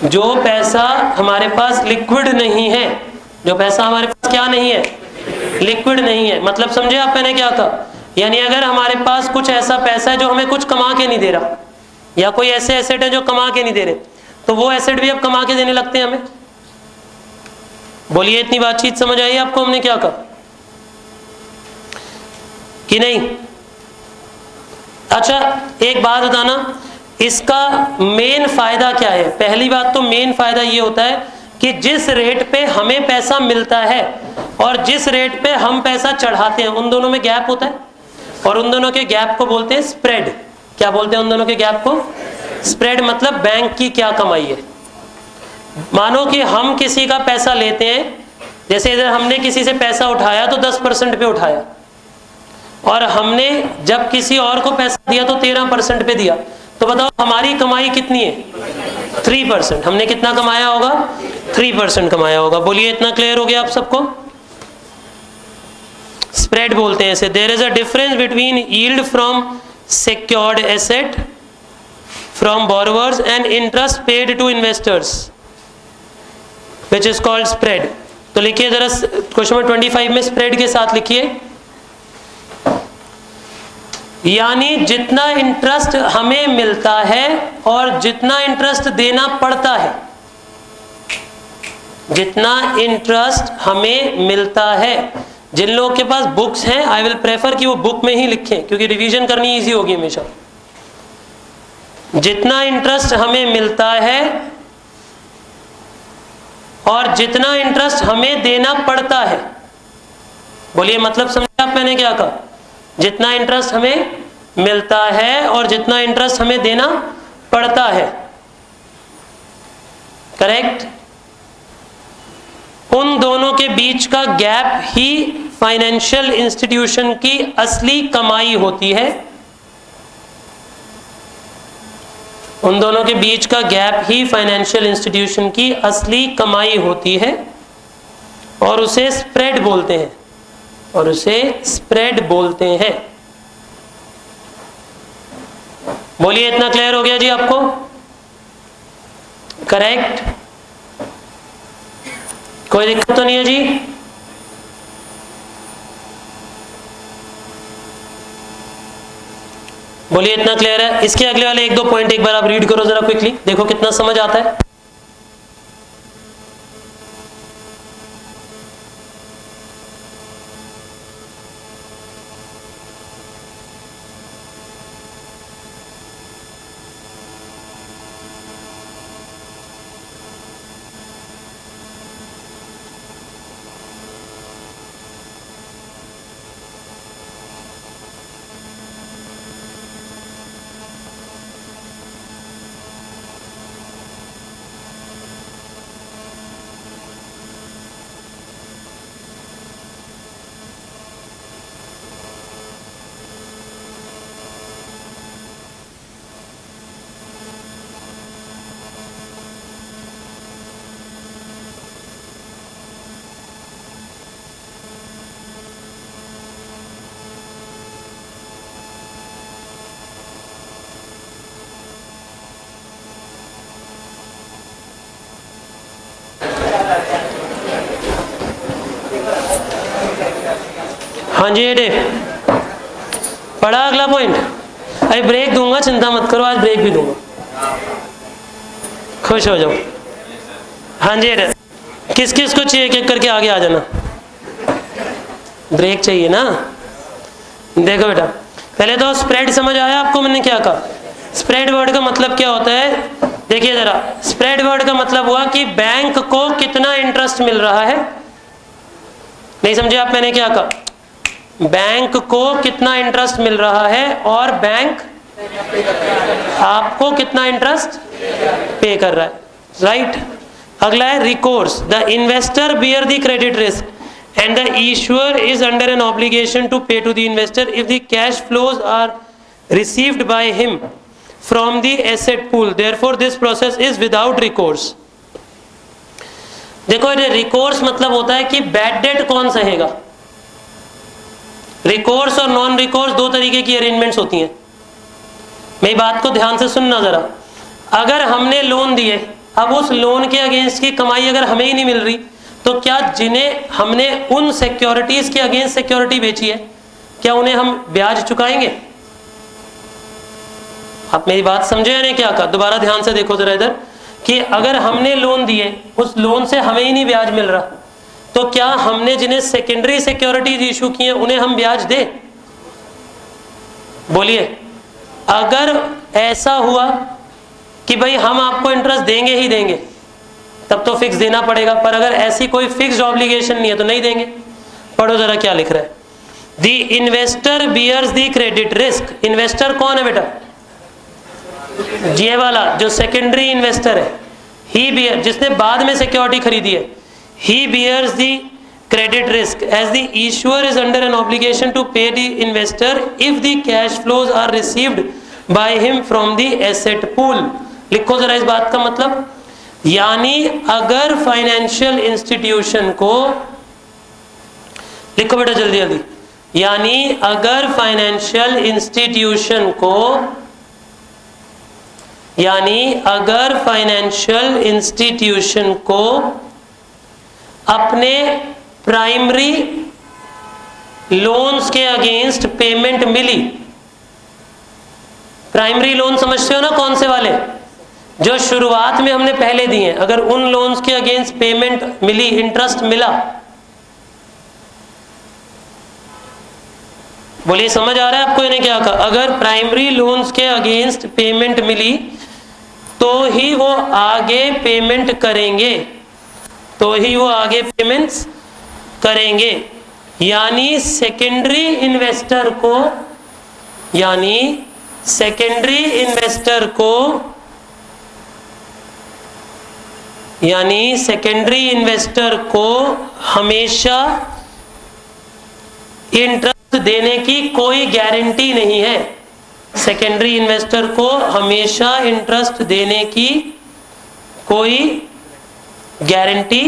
जो पैसा हमारे पास लिक्विड नहीं है, जो पैसा हमारे पास क्या नहीं है, लिक्विड नहीं है। मतलब समझे आप मैंने क्या कहा? यानी अगर हमारे पास कुछ ऐसा पैसा है जो हमें कुछ कमा के नहीं दे रहा, या कोई ऐसे एसेट है जो कमा के नहीं दे रहे, तो वो एसेट भी अब कमा के देने लगते हैं हमें। बोलिए इतनी बातचीत समझ आई आपको हमने क्या कहा कि नहीं? अच्छा एक बात बताना, इसका मेन फायदा क्या है? पहली बात तो मेन फायदा ये होता है कि जिस रेट पे हमें पैसा मिलता है और जिस रेट पे हम पैसा चढ़ाते हैं, उन दोनों में गैप होता है, और उन दोनों के गैप को बोलते हैं स्प्रेड। क्या बोलते हैं उन दोनों के गैप को? स्प्रेड। मतलब बैंक की क्या कमाई है। मानो कि हम किसी का पैसा लेते हैं, जैसे इधर हमने किसी से पैसा उठाया तो 10% पे उठाया, और हमने जब किसी और को पैसा दिया तो 13% पे दिया, तो बताओ हमारी कमाई कितनी है? 3%। हमने कितना कमाया होगा? 3% कमाया होगा। बोलिए इतना क्लियर हो गया आप सबको? स्प्रेड बोलते हैं इसे। There is a difference between yield from secured asset from borrowers and interest paid to investors which is called spread। तो लिखिए जरा क्वेश्चन नंबर 25 में स्प्रेड के साथ लिखिए, यानी जितना इंटरेस्ट हमें मिलता है और जितना इंटरेस्ट देना पड़ता है, जितना इंटरेस्ट हमें मिलता है। जिन लोगों के पास बुक्स हैं, आई विल प्रेफर कि वो बुक में ही लिखें, क्योंकि रिवीजन करनी इजी होगी हमेशा। जितना इंटरेस्ट हमें मिलता है और जितना इंटरेस्ट हमें देना पड़ता है। बोलिए मतलब समझे आप मैंने क्या कहा? जितना इंटरेस्ट हमें मिलता है और जितना इंटरेस्ट हमें देना पड़ता है, करेक्ट? उन दोनों के बीच का गैप ही फाइनेंशियल इंस्टीट्यूशन की असली कमाई होती है। उन दोनों के बीच का गैप ही फाइनेंशियल इंस्टीट्यूशन की असली कमाई होती है, और उसे स्प्रेड बोलते हैं, और उसे स्प्रेड बोलते हैं। बोलिए इतना क्लियर हो गया जी आपको? करेक्ट? कोई दिक्कत तो नहीं है जी? बोलिए इतना क्लियर है? इसके अगले वाले 1-2 पॉइंट एक बार आप रीड करो जरा क्विकली, देखो कितना समझ आता है। हाँ जी, ये पढ़ा अगला पॉइंट। अरे ब्रेक दूंगा, चिंता मत करो, आज ब्रेक भी दूंगा, खुश हो जाओ। हाँ जी, किस किस को चाहिए, एक करके आगे आ जाना। ब्रेक चाहिए ना? देखो बेटा, पहले तो स्प्रेड समझ आया आपको मैंने क्या कहा? स्प्रेड वर्ड का मतलब क्या होता है? देखिए जरा, स्प्रेड वर्ड का मतलब हुआ कि बैंक को कितना इंटरेस्ट मिल रहा है। नहीं समझे आप मैंने क्या कहा? बैंक को कितना इंटरेस्ट मिल रहा है और बैंक आपको कितना इंटरेस्ट पे कर रहा है, राइट। अगला है recourse. The investor bear the credit risk and the issuer is under an obligation to pay to the investor if the cash flows are received by him from the asset pool. Therefore this process is without recourse. देखो ये recourse मतलब होता है कि bad debt कौन सहेगा। Recourse और non recourse दो तरीके की अरेंजमेंट्स होती हैं। मेरी बात को ध्यान से सुनना जरा। अगर हमने लोन दिए, अब उस लोन के अगेंस्ट की कमाई अगर हमें ही नहीं मिल रही, तो क्या जिन्हें हमने उन सिक्योरिटीज के अगेंस्ट सिक्योरिटी बेची है, क्या उन्हें हम ब्याज चुकाएंगे? आप मेरी बात समझे या नहीं क्या कहा? दोबारा ध्यान से देखो जरा इधर, कि अगर हमने लोन दिए, उस लोन से हमें ही नहीं ब्याज मिल रहा, तो क्या हमने जिन्हें सेकेंडरी सिक्योरिटीज इशू की है उन्हें हम ब्याज दे? बोलिए। अगर ऐसा हुआ कि भाई हम आपको इंटरेस्ट देंगे ही देंगे, तब तो फिक्स देना पड़ेगा, पर अगर ऐसी कोई फिक्स्ड ऑब्लिगेशन नहीं है तो नहीं देंगे। पढ़ो जरा क्या लिख रहा है। The investor bears the credit risk. Investor कौन है बेटा? ये वाला जो सेकेंडरी इन्वेस्टर है, ही बियर, जिसने बाद में सिक्योरिटी खरीदी है, he bears the credit risk as the issuer is under an obligation to pay the investor if the cash flows are received by him from the asset pool. लिखो जरा इस बात का मतलब। यानी अगर फाइनेंशियल इंस्टीट्यूशन को, लिखो बेटा जल्दी जल्दी, यानी अगर फाइनेंशियल इंस्टीट्यूशन को, यानी अगर फाइनेंशियल इंस्टीट्यूशन को अपने प्राइमरी लोन्स के अगेंस्ट पेमेंट मिली, प्राइमरी लोन समझते हो ना कौन से वाले, जो शुरुआत में हमने पहले दिए हैं, अगर उन लोन्स के अगेंस्ट पेमेंट मिली, इंटरेस्ट मिला, बोलिए समझ आ रहा है आपको? इन्हें क्या कहा? अगर प्राइमरी लोन्स के अगेंस्ट पेमेंट मिली तो ही वो आगे पेमेंट करेंगे, तो ही वो आगे पेमेंट्स करेंगे। यानी सेकेंडरी इन्वेस्टर को, यानी सेकेंडरी इन्वेस्टर को, यानी सेकेंडरी इन्वेस्टर को हमेशा इंटरेस्ट देने की कोई गारंटी नहीं है। सेकेंडरी इन्वेस्टर को हमेशा इंटरेस्ट देने की कोई गारंटी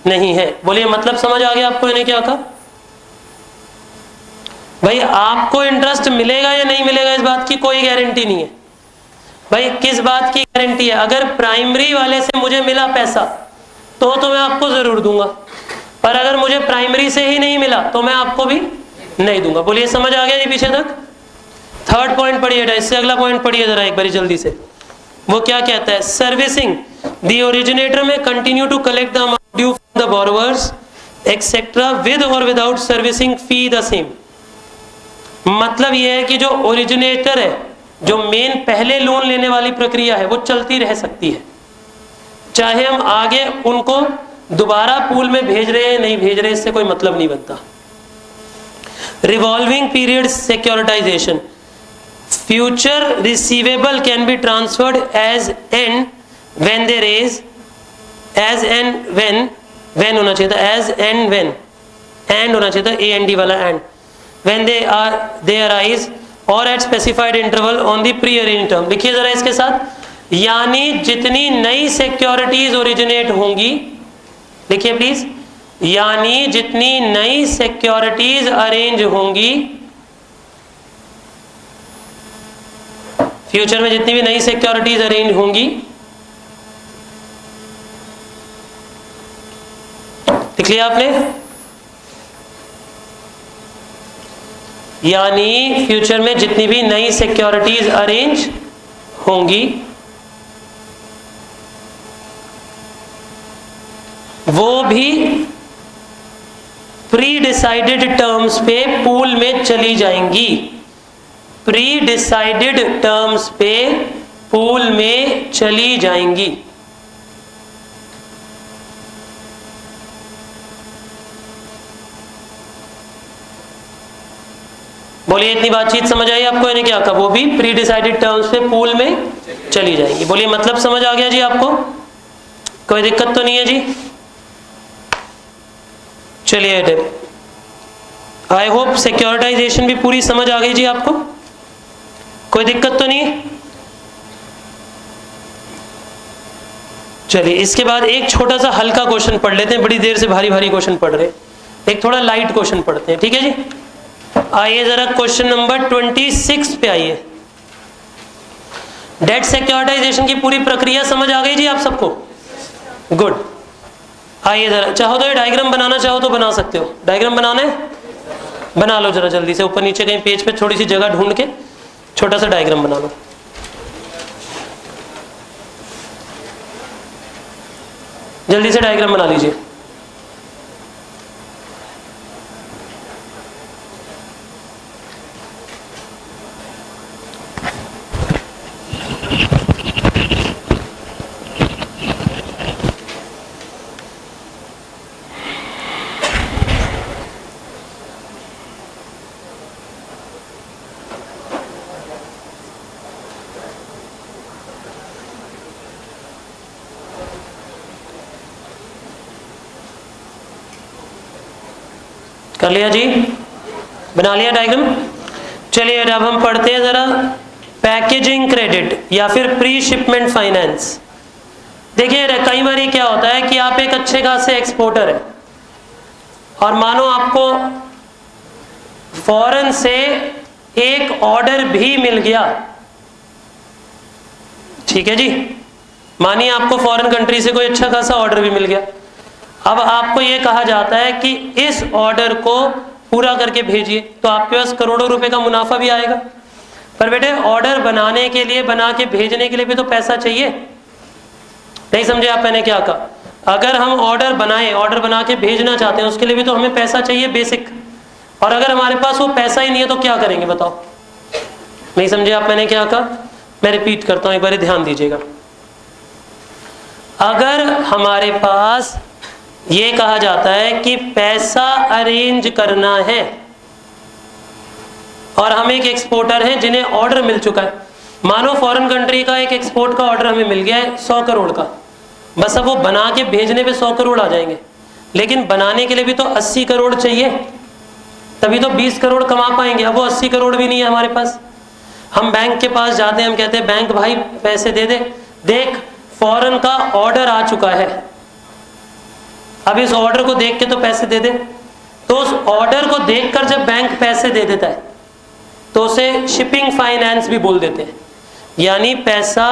नहीं है। बोलिए मतलब समझ आ गया आपको? इन्हें क्या कहा? भाई आपको इंटरेस्ट मिलेगा या नहीं मिलेगा इस बात की कोई गारंटी नहीं है। भाई किस बात की गारंटी है? अगर प्राइमरी वाले से मुझे मिला पैसा तो मैं आपको जरूर दूंगा, पर अगर मुझे प्राइमरी से ही नहीं मिला तो मैं आपको भी नहीं दूंगा। बोलिए समझ आ गया जी पीछे तक? थर्ड पॉइंट पढ़िए, इससे अगला पॉइंट पढ़िए जरा एक बार जल्दी से। वो क्या कहता है? Servicing the originator may continue to collect the amount due from the borrowers etcetera with और without servicing fee the same. मतलब ये है कि जो ओरिजिनेटर है, जो मेन पहले लोन लेने वाली प्रक्रिया है, वो चलती रह सकती है, चाहे हम आगे उनको दोबारा पूल में भेज रहे हैं नहीं भेज रहे, इससे कोई मतलब नहीं बनता। Revolving period securitisation, future receivable can be transferred as and when they raise, as and when होना चाहिए था, एज एंड व्हेन, एंड होना चाहिए था, ए एंड डी वाला एंड, व्हेन दे अराइज और eight specified interval on the pre arranged term. लिखिए जरा इसके साथ, यानी जितनी नई सिक्योरिटीज ओरिजिनेट होंगी, लिखिए प्लीज, यानी जितनी नई सिक्योरिटीज अरेंज होंगी, फ्यूचर में जितनी भी नई सिक्योरिटीज अरेंज होंगी, लिख लिया आपने? यानी फ्यूचर में जितनी भी नई सिक्योरिटीज अरेंज होंगी वो भी प्री डिसाइडेड टर्म्स पे पूल में चली जाएंगी, प्री डिसाइडेड टर्म्स पे पूल में चली जाएंगी। बोलिए इतनी बातचीत समझ आई आपको? यानी क्या कहा, वो भी प्री डिसाइडेड टर्म्स पे पूल में चली जाएंगी। बोलिए मतलब समझ आ गया जी आपको? कोई दिक्कत तो नहीं है जी? चलिए, आई होप सिक्योरिटाइजेशन भी पूरी समझ आ गई जी आपको? कोई दिक्कत तो नहीं है? चलिए इसके बाद एक छोटा सा हल्का क्वेश्चन पढ़ लेते हैं, बड़ी देर से भारी भारी क्वेश्चन पढ़ रहे हैं, एक थोड़ा लाइट क्वेश्चन पढ़ते हैं, ठीक है जी? आइए जरा क्वेश्चन नंबर 26 पे आइए। डेट सिक्योरिटाइजेशन की पूरी प्रक्रिया समझ आ गई जी आप सबको? गुड। आइए जरा, चाहो तो ये डायग्राम बनाना चाहो तो बना सकते हो। डायग्राम बनाना है? बना लो जरा जल्दी से, ऊपर नीचे कहीं पेज पे थोड़ी सी जगह ढूंढ के छोटा सा डायग्राम बना लो। जल्दी से डायग्राम बना लीजिए। कर लिया जी? बना लिया डायग्राम? चलिए अब हम पढ़ते हैं जरा पैकेजिंग क्रेडिट या फिर प्री शिपमेंट फाइनेंस। देखिए कई बार क्या होता है कि आप एक अच्छे खासे एक्सपोर्टर है और मानो आपको फॉरेन से एक ऑर्डर भी मिल गया, ठीक है जी? मानिए आपको फॉरेन कंट्री से कोई अच्छा खासा ऑर्डर भी मिल गया। अब आपको यह कहा जाता है कि इस ऑर्डर को पूरा करके भेजिए, तो आपके पास करोड़ों रुपए का मुनाफा भी आएगा। पर बेटे ऑर्डर बनाने के लिए, बना के भेजने के लिए भी तो पैसा चाहिए। नहीं समझे आप मैंने क्या कहा? अगर हम ऑर्डर बनाए, ऑर्डर बना के भेजना चाहते हैं, उसके लिए भी तो हमें पैसा चाहिए बेसिक। और अगर हमारे पास वो पैसा ही नहीं है तो क्या करेंगे बताओ? नहीं समझे आप मैंने क्या कहा? मैं रिपीट करता हूं, एक बार ध्यान दीजिएगा। अगर हमारे पास ये कहा जाता है कि पैसा अरेंज करना है और हम एक एक्सपोर्टर हैं जिन्हें ऑर्डर मिल चुका है, मानो फॉरेन कंट्री का एक एक्सपोर्ट का ऑर्डर हमें मिल गया है 100 करोड़ का, बस अब वो बना के भेजने पे 100 करोड़ आ जाएंगे, लेकिन बनाने के लिए भी तो 80 करोड़ चाहिए, तभी तो 20 करोड़ कमा पाएंगे। अब वो 80 करोड़ भी नहीं है हमारे पास। हम बैंक के पास जाते हैं, हम कहते हैं बैंक भाई पैसे दे दे, देख फॉरेन का ऑर्डर आ चुका है, अब इस ऑर्डर को देख के तो पैसे दे दे। तो उस ऑर्डर को देखकर जब बैंक पैसे दे देता है तो उसे शिपिंग फाइनेंस भी बोल देते हैं, यानी पैसा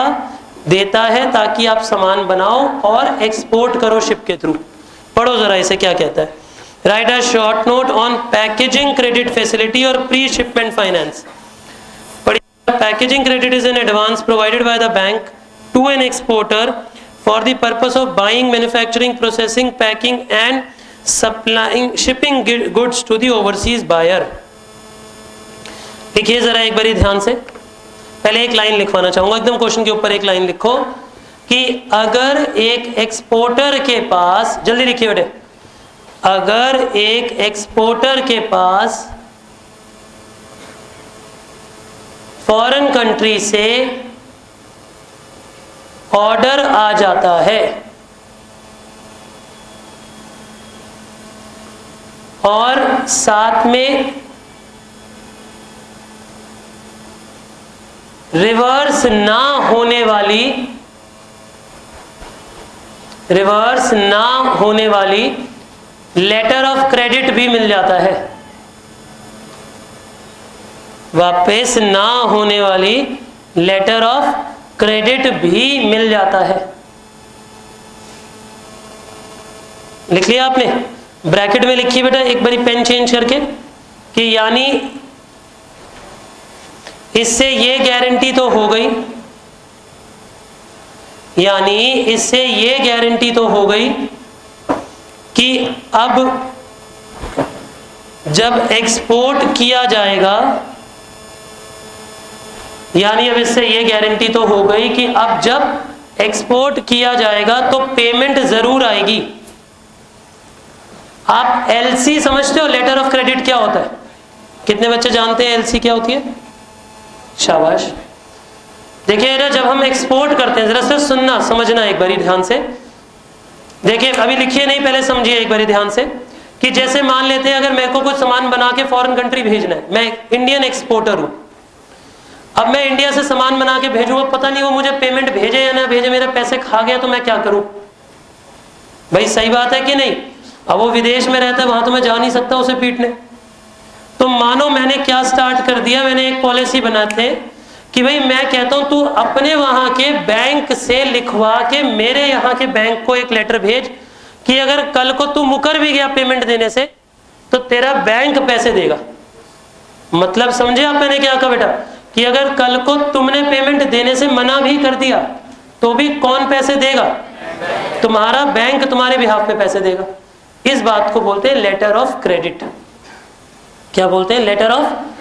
देता है ताकि आप सामान बनाओ और एक्सपोर्ट करो शिप के थ्रू। पढ़ो जरा इसे क्या कहता है। Write a short note on packaging credit facility और pre shipment finance. Packaging credit is an advance provided by the bank to an exporter for the purpose of buying, manufacturing, processing, packing and supplying shipping goods to the overseas buyer। लिखिए जरा एक बारी ध्यान से, पहले एक line लिखवाना चाहूंगा, एकदम क्वेश्चन के ऊपर एक लाइन लिखो कि अगर एक एक्सपोर्टर के पास, जल्दी लिखिए बेटे, अगर एक एक्सपोर्टर के पास फॉरेन कंट्री से ऑर्डर आ जाता है और साथ में रिवर्स ना होने वाली लेटर ऑफ क्रेडिट भी मिल जाता है, वापस ना होने वाली लेटर ऑफ क्रेडिट भी मिल जाता है। लिख लिया आपने? ब्रैकेट में लिखिए बेटा एक बारी पेन चेंज करके कि यानी इससे ये गारंटी तो हो गई, यानी इससे ये गारंटी तो हो गई कि अब जब एक्सपोर्ट किया जाएगा, यानी अब इससे ये गारंटी तो हो गई कि अब जब एक्सपोर्ट किया जाएगा तो पेमेंट जरूर आएगी। आप एलसी समझते हो, लेटर ऑफ क्रेडिट क्या होता है? कितने बच्चे जानते हैं एलसी क्या होती है? शाबाश। देखिए ना, जब हम एक्सपोर्ट करते हैं, जरा से सुनना समझना एक बारी ध्यान से। देखिए अभी लिखिए नहीं, पहले समझिए एक बारी ध्यान से कि जैसे मान लेते हैं अगर मेरे को कुछ सामान बना के फॉरेन कंट्री भेजना है, मैं इंडियन एक्सपोर्टर हूं, अब मैं इंडिया से सामान बना के भेजूंगा, पता नहीं वो मुझे पेमेंट भेजे या ना भेजे, मेरे पैसे खा गया तो मैं क्या करूं? भाई सही बात है कि नहीं? अब वो विदेश में रहता है, वहां तो मैं जा नहीं सकता उसे पीटने। तो मानो मैंने क्या स्टार्ट कर दिया, मैंने एक पॉलिसी बनाते हैं कि भाई मैं कहता हूं तू अपने वहां के बैंक से लिखवा के मेरे यहाँ के बैंक को एक लेटर भेज कि अगर कल को तू मुकर भी गया पेमेंट देने से तो तेरा बैंक पैसे देगा। मतलब समझे आप मैंने क्या कहा बेटा? कि अगर कल को तुमने पेमेंट देने से मना भी कर दिया तो भी कौन पैसे देगा? तुम्हारा बैंक तुम्हारे बिहाफ पे पैसे देगा। इस बात को बोलते हैं लेटर ऑफ क्रेडिट। क्या बोलते हैं? Letter of